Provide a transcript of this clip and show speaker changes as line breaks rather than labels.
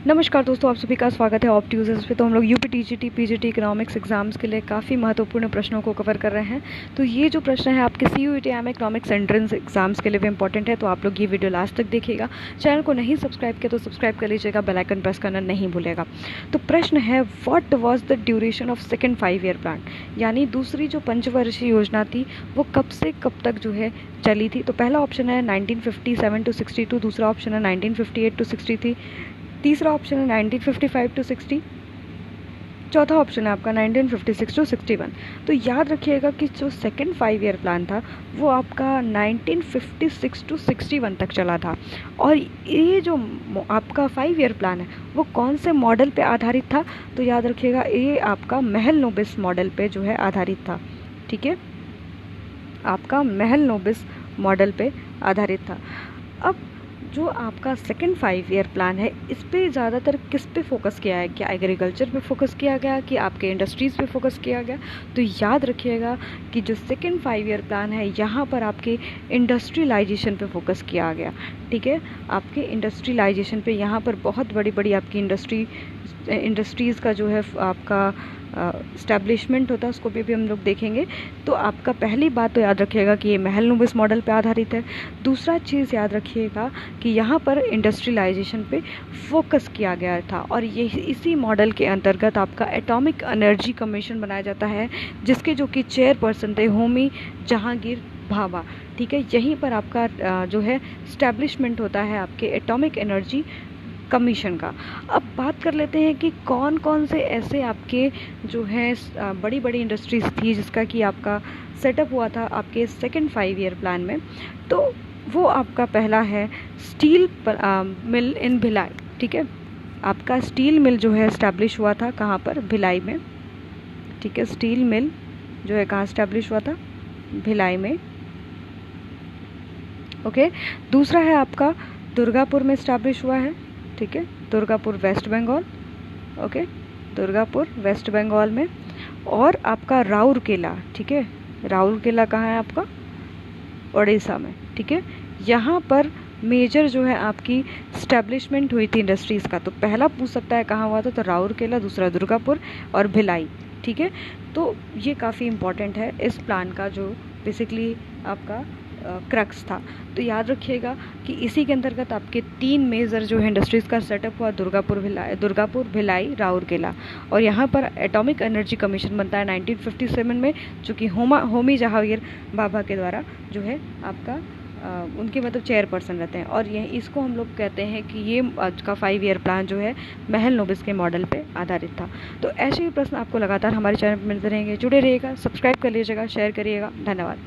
नमस्कार दोस्तों, आप सभी का स्वागत है ऑप्ट यूजर्स पे। तो हम लोग UP TGT PGT economics exams के लिए काफ़ी महत्वपूर्ण प्रश्नों को कवर कर रहे हैं। तो ये जो प्रश्न है आपके CUET M economics entrance exams के लिए भी इंपॉर्टेंट है, तो आप लोग ये वीडियो लास्ट तक देखिएगा। चैनल को नहीं सब्सक्राइब किया तो सब्सक्राइब कर लीजिएगा, बेल आइकन प्रेस करना नहीं भूलेगा। तो प्रश्न है, what was the duration of second 5 year plan, यानी दूसरी जो पंचवर्षीय योजना थी वो कब से कब तक जो है चली थी। तो पहला ऑप्शन है 1957 to 62, दूसरा ऑप्शन है 1958 to 63, तीसरा ऑप्शन है 1955 to 60, चौथा ऑप्शन है आपका 1956 to 61। तो याद रखिएगा कि जो सेकेंड 5 ईयर प्लान था वो आपका 1956 to 61 तक चला था। और ये जो आपका 5 ईयर प्लान है वो कौन से मॉडल पे आधारित था, तो याद रखिएगा ये आपका महलनोबिस मॉडल पे जो है आधारित था। ठीक है, आपका महलनोबिस मॉडल पे आधारित था। अब जो आपका सेकेंड 5 ईयर प्लान है इस पे ज़्यादातर किस पे फोकस किया है, क्या एग्रीकल्चर पे फोकस किया गया कि आपके इंडस्ट्रीज़ पे फोकस किया गया। तो याद रखिएगा कि जो सेकेंड 5 ईयर प्लान है यहाँ पर आपके इंडस्ट्रियलाइजेशन पे फोकस किया गया। ठीक है, आपके इंडस्ट्रियलाइजेशन पे यहाँ पर बहुत बड़ी बड़ी आपकी इंडस्ट्रीज़ का जो है आपका इस्टेब्लिशमेंट होता है, उसको भी हम लोग देखेंगे। तो आपका पहली बात तो याद रखिएगा कि ये महलनोबिस मॉडल पे आधारित है। दूसरा चीज़ याद रखिएगा कि यहाँ पर इंडस्ट्रियलाइजेशन पे फोकस किया गया था, और ये इसी मॉडल के अंतर्गत आपका एटॉमिक एनर्जी कमीशन बनाया जाता है, जिसके जो कि चेयरपर्सन थे होमी जहांगीर भाभा। ठीक है, यहीं पर आपका जो है इस्टेब्लिशमेंट होता है आपके एटॉमिक एनर्जी कमीशन का। अब बात कर लेते हैं कि कौन कौन से ऐसे आपके जो है बड़ी बड़ी इंडस्ट्रीज़ थी जिसका कि आपका सेटअप हुआ था आपके सेकेंड 5 ईयर प्लान में। तो वो आपका पहला है स्टील मिल इन भिलाई। ठीक है, आपका स्टील मिल जो है इस्टेब्लिश हुआ था कहाँ पर, भिलाई में। ठीक है, स्टील मिल जो है कहाँ इस्टेब्लिश हुआ था, भिलाई में। ओके, दूसरा है आपका दुर्गापुर में इस्टेब्लिश हुआ है। ठीक है, दुर्गापुर वेस्ट बंगाल। ओके, दुर्गापुर वेस्ट बंगाल में। और आपका राउरकेला। ठीक है, राउरकेला कहाँ है आपका, उड़ीसा में। ठीक है, यहाँ पर मेजर जो है आपकी स्टैब्लिशमेंट हुई थी इंडस्ट्रीज़ का। तो पहला पूछ सकता है कहाँ हुआ था, तो राउरकेला, दूसरा दुर्गापुर और भिलाई। ठीक है, तो ये काफ़ी इम्पॉर्टेंट है इस प्लान का, जो बेसिकली आपका क्रक्स था। तो याद रखिएगा कि इसी के अंतर्गत आपके 3 मेजर जो है इंडस्ट्रीज़ का सेटअप हुआ, दुर्गापुर, भिलाई, राउरकेला। और यहाँ पर एटॉमिक एनर्जी कमीशन बनता है 1957 में, जो कि होमी जहांगीर भाभा के द्वारा जो है आपका उनके मतलब चेयरपर्सन रहते हैं। और ये इसको हम लोग कहते हैं कि ये आज का 5 ईयर प्लान जो है महलनोबिस के मॉडल पे आधारित था। तो ऐसे ही प्रश्न आपको लगातार हमारे चैनल पर मिलते रहेंगे, जुड़े रहिएगा, सब्सक्राइब कर लीजिएगा, शेयर करिएगा। धन्यवाद।